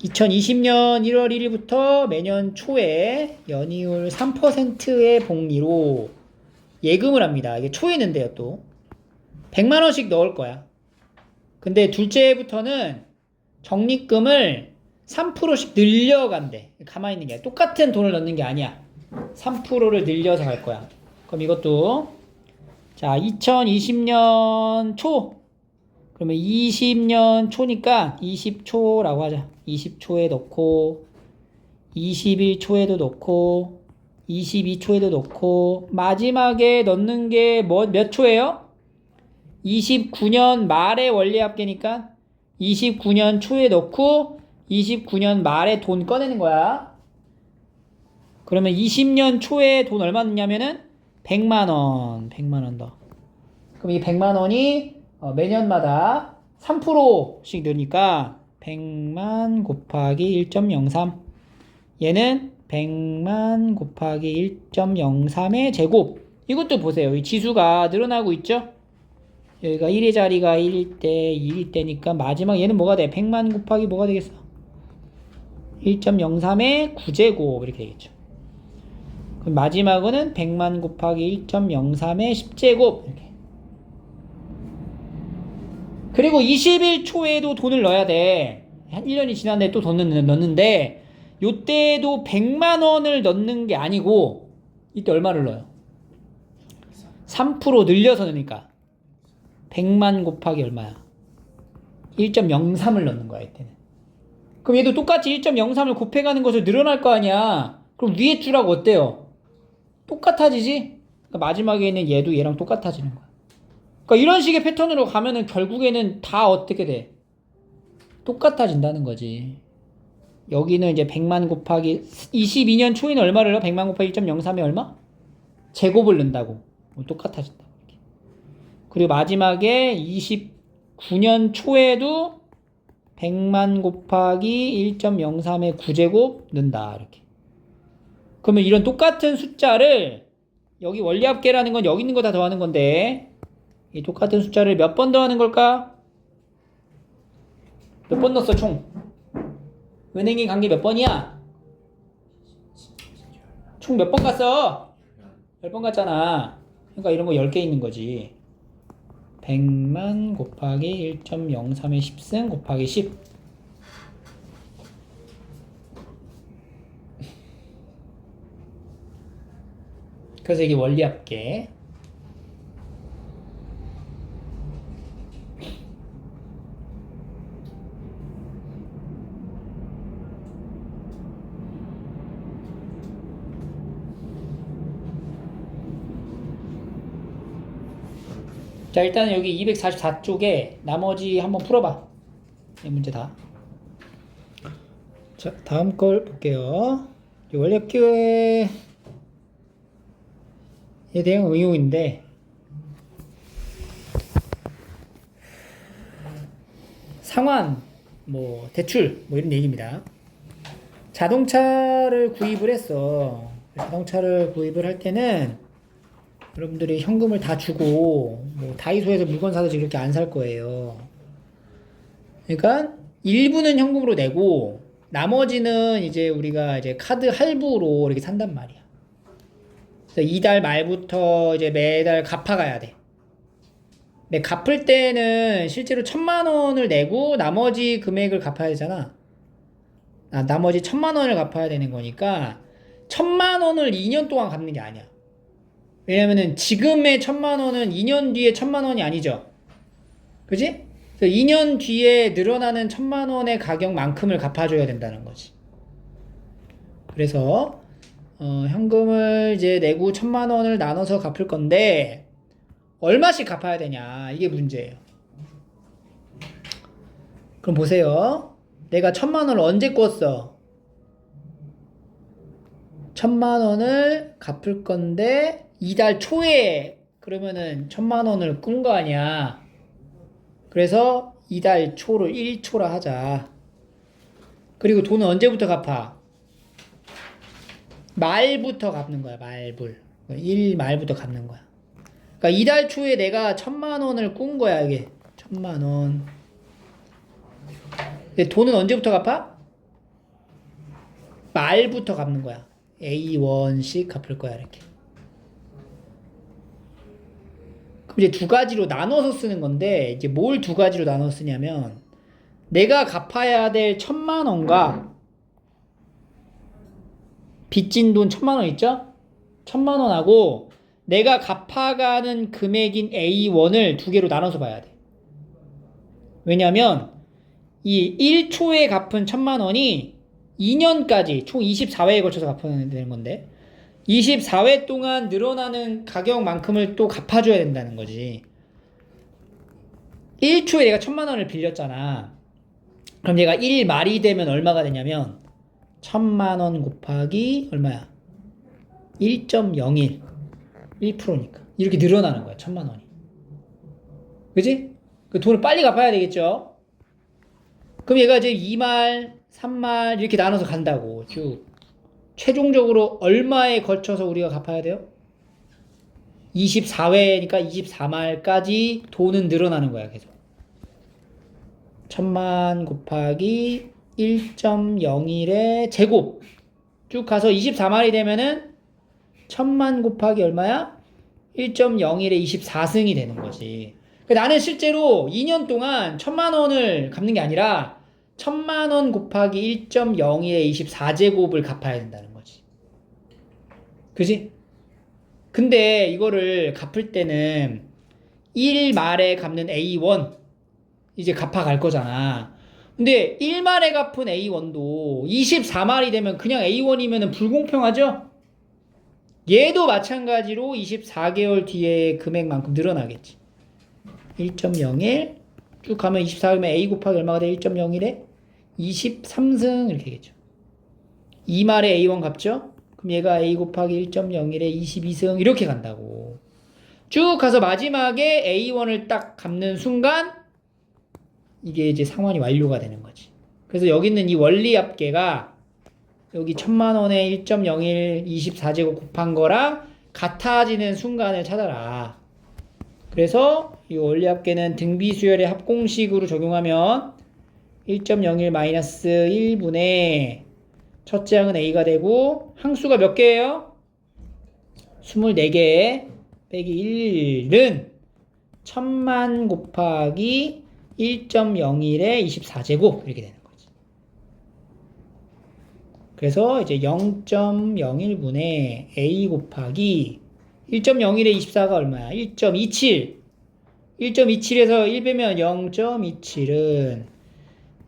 2020년 1월 1일부터 매년 초에 연이율 3%의 복리로 예금을 합니다. 이게 초에 넣는데요, 또. 100만원씩 넣을 거야. 근데 둘째 해부터는 적립금을 3%씩 늘려간대. 가만히 있는 게 아니라. 똑같은 돈을 넣는 게 아니야. 3%를 늘려서 갈 거야. 그럼 이것도, 자, 2020년 초. 그러면 20년 초니까 20초라고 하자. 20초에 넣고, 21초에도 넣고, 22초에도 넣고, 마지막에 넣는 게 몇 초예요? 29년 말에 원리합계니까 29년 초에 넣고 29년 말에 돈 꺼내는 거야. 그러면 20년 초에 돈 얼마 넣냐면은 100만원, 100만원 더. 그럼 이 100만원이 매년마다 3%씩 느니까 100만 곱하기 1.03. 얘는 100만 곱하기 1.03의 제곱. 이것도 보세요. 이 지수가 늘어나고 있죠? 여기가 1의 자리가 1일 때, 2일 때니까 마지막 얘는 뭐가 돼? 100만 곱하기 뭐가 되겠어? 1.03의 9제곱 이렇게 되겠죠. 그럼 마지막은 100만 곱하기 1.03의 10제곱 이렇게. 그리고 21초에도 돈을 넣어야 돼. 한 1년이 지났는데 또 돈을 넣는데 요때도 100만원을 넣는 게 아니고 이때 얼마를 넣어요? 3% 늘려서 넣으니까 100만 곱하기 얼마야? 1.03을 넣는 거야 이때는. 그럼 얘도 똑같이 1.03을 곱해가는 것을 늘어날 거 아니야. 그럼 위에 줄하고 어때요? 똑같아지지? 그러니까 마지막에는 얘도 얘랑 똑같아지는 거야. 그러니까 이런 식의 패턴으로 가면은 결국에는 다 어떻게 돼? 똑같아진다는 거지. 여기는 이제 100만 곱하기 22년 초에는 얼마를 넣어? 100만 곱하기 1.03에 얼마? 제곱을 넣는다고. 똑같아진다. 그리고 마지막에 29년 초에도 100만 곱하기 1.03의 9제곱 넣는다. 이렇게. 그러면 이런 똑같은 숫자를 여기 원리합계라는 건 여기 있는 거 다 더하는 건데 이 똑같은 숫자를 몇 번 더하는 걸까? 몇 번 넣었어 총? 은행에 간 게 몇 번이야? 총 몇 번 갔어? 10번 갔잖아. 그러니까 이런 거 10개 있는 거지. 100만 곱하기 1.03의 10승 곱하기 10. 그래서 이게 원리합계. 자, 일단 여기 244쪽에 나머지 한번 풀어봐. 이 문제 다. 자, 다음 걸 볼게요. 원리합계에 대한 응용인데 상환, 뭐 대출, 뭐 이런 얘기입니다. 자동차를 구입을 했어. 자동차를 구입을 할 때는 여러분들이 현금을 다 주고 뭐 다이소에서 물건 사듯이 그렇게 안 살 거예요. 그러니까 일부는 현금으로 내고 나머지는 이제 우리가 이제 카드 할부로 이렇게 산단 말이야. 그래서 이달 말부터 이제 매달 갚아가야 돼. 근데 갚을 때는 실제로 1,000만 원을 내고 나머지 금액을 갚아야 되잖아. 나머지 1,000만 원을 갚아야 되는 거니까 1,000만 원을 2년 동안 갚는 게 아니야. 왜냐면은 지금의 1,000만 원은 2년 뒤에 1,000만 원이 아니죠. 그지? 그래서 2년 뒤에 늘어나는 1,000만 원의 가격만큼을 갚아줘야 된다는 거지. 그래서 현금을 이제 내고 1,000만 원을 나눠서 갚을 건데 얼마씩 갚아야 되냐 이게 문제예요. 그럼 보세요. 내가 1,000만 원을 언제 꿨어? 1,000만 원을 갚을 건데 이달 초에 그러면은 1,000만 원을 꾼 거 아니야. 그래서 이달 초를 1초라 하자. 그리고 돈은 언제부터 갚아? 말부터 갚는 거야. 말불. 1말부터 갚는 거야. 그러니까 이달 초에 내가 1,000만 원을 꾼 거야. 이게 1,000만 원. 근데 돈은 언제부터 갚아? 말부터 갚는 거야. A1씩 갚을 거야. 이렇게. 그럼 이제 두 가지로 나눠서 쓰는 건데 이제 뭘 두 가지로 나눠 쓰냐면 내가 갚아야 될 1,000만 원과 빚진 돈 1,000만 원 있죠? 1,000만 원하고 내가 갚아가는 금액인 A1을 두 개로 나눠서 봐야 돼. 왜냐면 이 1초에 갚은 1,000만 원이 2년까지 총 24회에 걸쳐서 갚아야 되는 건데 24회 동안 늘어나는 가격만큼을 또 갚아줘야 된다는 거지. 1초에 내가 1,000만 원을 빌렸잖아. 그럼 얘가 1말이 되면 얼마가 되냐면 1,000만 원 곱하기 얼마야? 1.01 1%니까 이렇게 늘어나는 거야. 1,000만 원이. 그지? 그 돈을 빨리 갚아야 되겠죠? 그럼 얘가 이제 2말 3말 이렇게 나눠서 간다고 쭉 최종적으로 얼마에 걸쳐서 우리가 갚아야 돼요? 24회니까 24말까지 돈은 늘어나는 거야. 계속 1,000만 곱하기 1.01의 제곱 쭉 가서 24말이 되면은 1,000만 곱하기 얼마야? 1.01의 24승이 되는 거지. 그러니까 나는 실제로 2년 동안 1,000만 원을 갚는 게 아니라 1,000만 원 곱하기 1.01의 24제곱을 갚아야 된다는 거지. 그지? 근데 이거를 갚을 때는 1말에 갚는 A1 이제 갚아갈 거잖아. 근데 1말에 갚은 A1도 24말이 되면 그냥 A1이면 불공평하죠? 얘도 마찬가지로 24개월 뒤에 금액만큼 늘어나겠지. 1.01 쭉 가면 24개면 A 곱하기 얼마가 돼? 1.01에 23승 이렇게 되겠죠. 2말에 A1 갚죠? 그럼 얘가 A 곱하기 1.01에 22승 이렇게 간다고. 쭉 가서 마지막에 A1을 딱 갚는 순간 이게 이제 상환이 완료가 되는 거지. 그래서 여기 있는 이 원리합계가 여기 1,000만 원에 1.01 24제곱 곱한 거랑 같아지는 순간을 찾아라. 그래서 이 원리합계는 등비수열의 합공식으로 적용하면 1.01 마이너스 1분의 첫째 항은 A가 되고 항수가 몇 개예요? 24개 빼기 1은 1,000만 곱하기 1.01의 24제곱 이렇게 되는 거지. 그래서 이제 0.01분의 A 곱하기 1.01의 24가 얼마야? 1.27 1.27에서 1 빼면 0.27은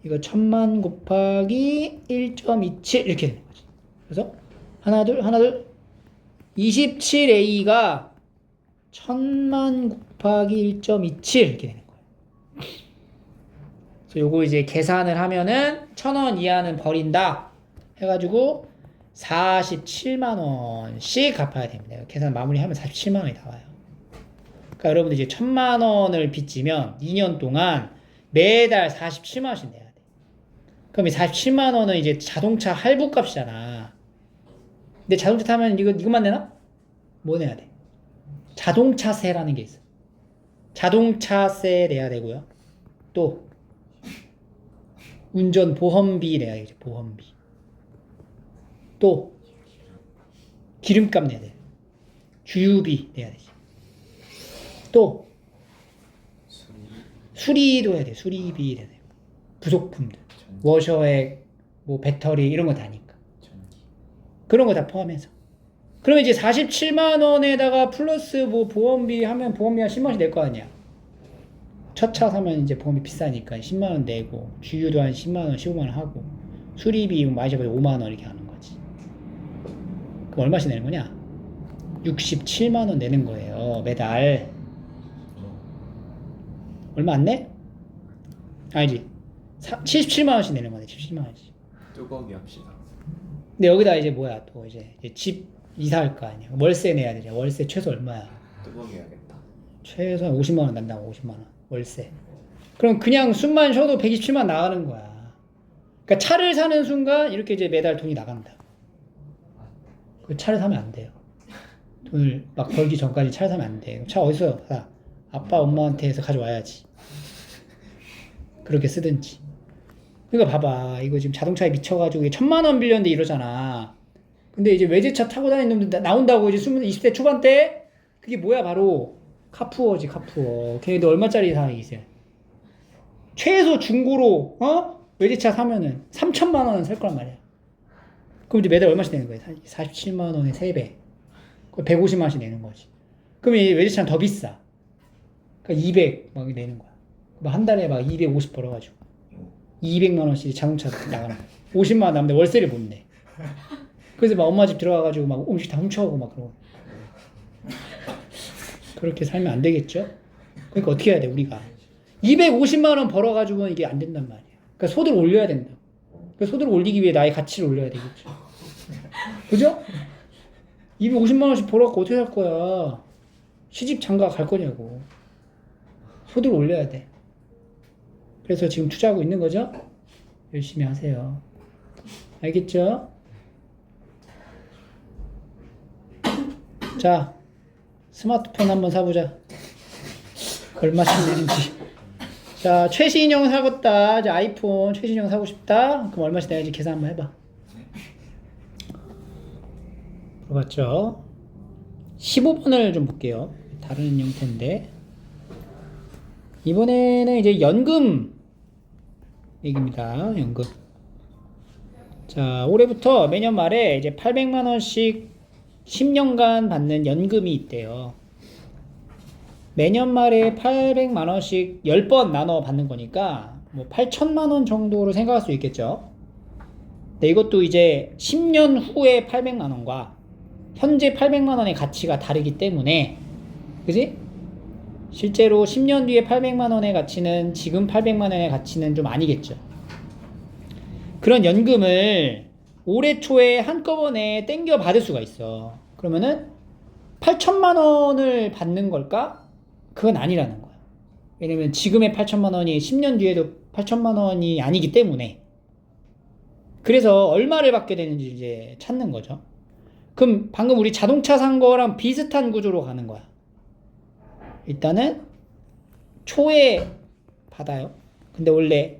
이거 1,000만 곱하기 1.27 이렇게 되는 거지. 그래서 하나 둘 27A가 1,000만 곱하기 1.27 이렇게 되는 거예요. 그래서 요거 이제 계산을 하면은 1,000원 이하는 버린다 해가지고 47만 원씩 갚아야 됩니다. 계산 마무리하면 47만 원이 나와요. 그러니까 여러분들 이제 1,000만 원을 빚지면 2년 동안 매달 47만 원씩 내야 돼. 그럼 이 47만 원은 이제 자동차 할부 값이잖아. 근데 자동차 타면 이것만 내나? 뭐 내야 돼? 자동차세라는 게 있어. 자동차세 내야 되고요. 또 운전 보험비 내야 되죠. 보험비. 또 기름값 내야 돼. 주유비 내야 되지. 또 수리도 해야 돼. 수리비 내야 돼. 부속품들. 워셔액, 뭐 배터리 이런 거 다니까. 그런 거 다 포함해서. 그러면 이제 47만 원에다가 플러스 뭐 보험비 하면 보험비 한 10만 원씩 낼 거 아니야. 첫 차 사면 이제 보험이 비싸니까 10만 원 내고 주유도 한 10만 원, 15만 원 하고 수리비 많이 잡아서 5만 원 이렇게 하는 거지. 그럼 얼마씩 내는 거냐? 67만 원 내는 거예요. 매달. 얼마 안 내? 아니지. 77만 원씩 내는 거네. 77만 원씩. 뚜벅이 합시다. 근데 여기다 이제 뭐야 또 이제 집 이사할 거 아니야. 월세 내야 되잖아. 월세 최소 얼마야? 뚜벅이 해야겠다. 최소 50만 원 난다고. 50만 원 월세. 그럼 그냥 숨만 쉬어도 127만 나가는 거야. 그러니까 차를 사는 순간 이렇게 이제 매달 돈이 나간다. 그 차를 사면 안 돼요. 돈을 막 벌기 전까지 차를 사면 안 돼. 차 어디서 사? 아빠 엄마한테 해서 가져와야지. 그렇게 쓰든지. 그러니까 봐봐. 이거 지금 자동차에 미쳐가지고 1,000만 원 빌렸는데 이러잖아. 근데 이제 외제차 타고 다니는 놈들 나온다고 이제 20대 초반 때 그게 뭐야 바로 카푸어지 카푸어. 걔네들 얼마짜리 사 이제. 최소 중고로 외제차 사면은 3,000만 원은 살 거란 말이야. 그럼 이제 매달 얼마씩 내는 거야? 47만 원에 3배. 150만 원씩 내는 거지. 그럼 이 외제차는 더 비싸. 그러니까 200 막 내는 거야. 한 달에 막 250 벌어가지고 200만 원씩 자동차 나가는 거야. 50만 원 남는데 월세를 못 내. 그래서 막 엄마 집 들어가가지고 막 음식 다 훔쳐오고 막 그러고. 그렇게 살면 안 되겠죠? 그러니까 어떻게 해야 돼 우리가? 250만 원 벌어가지고는 이게 안 된단 말이야. 그러니까 소득을 올려야 된다. 그 소득을 올리기 위해 나의 가치를 올려야 되겠죠. 그죠? 250만 원씩 벌어갖고 어떻게 살 거야? 시집 장가 갈 거냐고. 소득을 올려야 돼. 그래서 지금 투자하고 있는 거죠? 열심히 하세요. 알겠죠? 자, 스마트폰 한번 사보자. 얼마씩 내는지. 자, 최신형 사겠다. 자, 아이폰 최신형 사고 싶다. 그럼 얼마씩 내야지 계산 한번 해봐. 물어봤죠? 15번을 좀 볼게요. 다른 형태인데. 이번에는 이제 연금 얘기입니다. 연금. 자, 올해부터 매년 말에 이제 800만 원씩 10년간 받는 연금이 있대요. 매년 말에 800만 원씩 10번 나눠 받는 거니까 뭐 8천만 원 정도로 생각할 수 있겠죠. 근데 이것도 이제 10년 후에 800만 원과 현재 800만 원의 가치가 다르기 때문에, 그지? 실제로 10년 뒤에 800만 원의 가치는 지금 800만 원의 가치는 좀 아니겠죠. 그런 연금을 올해 초에 한꺼번에 땡겨 받을 수가 있어. 그러면은 8천만 원을 받는 걸까? 그건 아니라는 거야. 왜냐면 지금의 8천만 원이 10년 뒤에도 8천만 원이 아니기 때문에. 그래서 얼마를 받게 되는지 이제 찾는 거죠. 그럼 방금 우리 자동차 산 거랑 비슷한 구조로 가는 거야. 일단은 초에 받아요. 근데 원래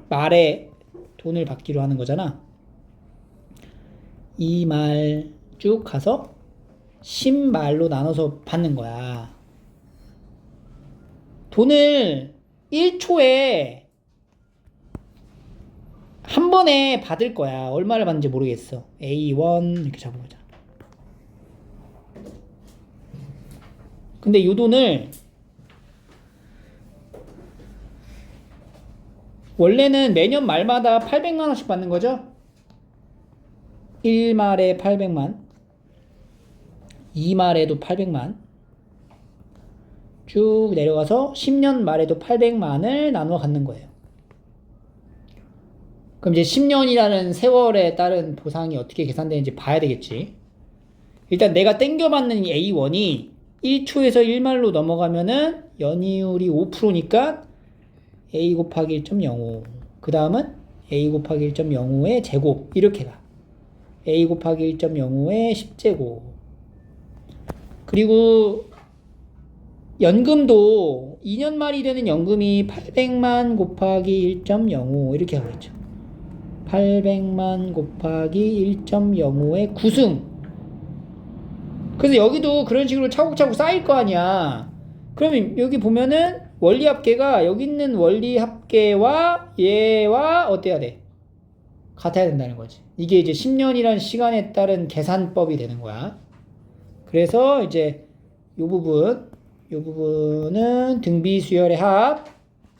말에 돈을 받기로 하는 거잖아. 이 말 쭉 가서 10말로 나눠서 받는 거야. 돈을 1초에 한 번에 받을 거야. 얼마를 받는지 모르겠어. A1 이렇게 잡아보자. 근데 이 돈을 원래는 매년 말마다 800만 원씩 받는 거죠. 1말에 800만, 2말에도 800만, 쭉 내려가서 10년 말에도 800만을 나누어 갖는 거예요. 그럼 이제 10년이라는 세월에 따른 보상이 어떻게 계산되는지 봐야 되겠지. 일단 내가 땡겨받는 이 A1이 1초에서 1말로 넘어가면은 연이율이 5%니까 A 곱하기 1.05. 그 다음은 A 곱하기 1.05의 제곱. 이렇게 가. A 곱하기 1.05의 10제곱. 그리고 연금도 2년 말이 되는 연금이 800만 곱하기 1.05 이렇게 하겠죠. 800만 곱하기 1.05의 9승. 그래서 여기도 그런 식으로 차곡차곡 쌓일 거 아니야. 그러면 여기 보면은 원리 합계가 여기 있는 원리 합계와 얘와 어때야 돼? 같아야 된다는 거지. 이게 이제 10년이란 시간에 따른 계산법이 되는 거야. 그래서 이제 요 부분은 등비수열의 합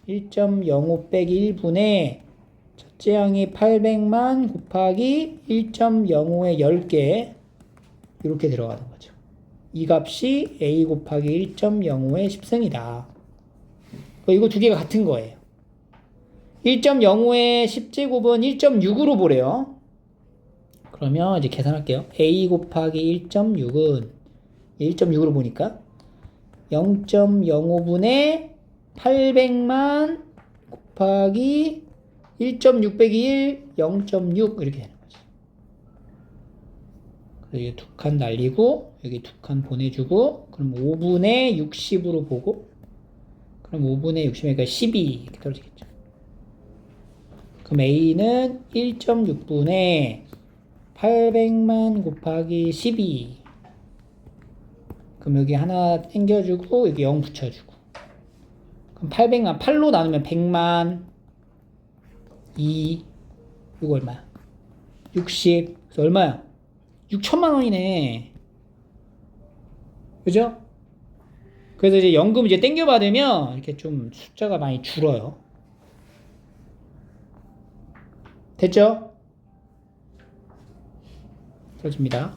1.05 빼기 1분의 첫째 항이 800만 곱하기 1.05의 10개 이렇게 들어가는 거죠. 이 값이 a 곱하기 1.05의 10승이다. 이거 두 개가 같은 거예요. 1.05의 10제곱은 1.6으로 보래요. 그러면 이제 계산할게요. a 곱하기 1.6은 1.6으로 보니까 0.05분의 800만 곱하기 1.6 빼기 1, 0.6 이렇게 되는 거지. 여기 두 칸 날리고 여기 두 칸 보내주고 그럼 5분의 60으로 보고 그럼 5분의 60이니까 12 이렇게 떨어지겠죠. 그럼 A는 1.6분의 800만 곱하기 12 그럼 여기 하나 땡겨주고 여기 0 붙여주고 그럼 800만 8로 나누면 100만 2 이거 얼마야? 60 그래서 얼마야? 6천만 원이네. 그죠? 그래서 이제 연금 이제 땡겨 받으면 이렇게 좀 숫자가 많이 줄어요. 됐죠? 그렇습니다.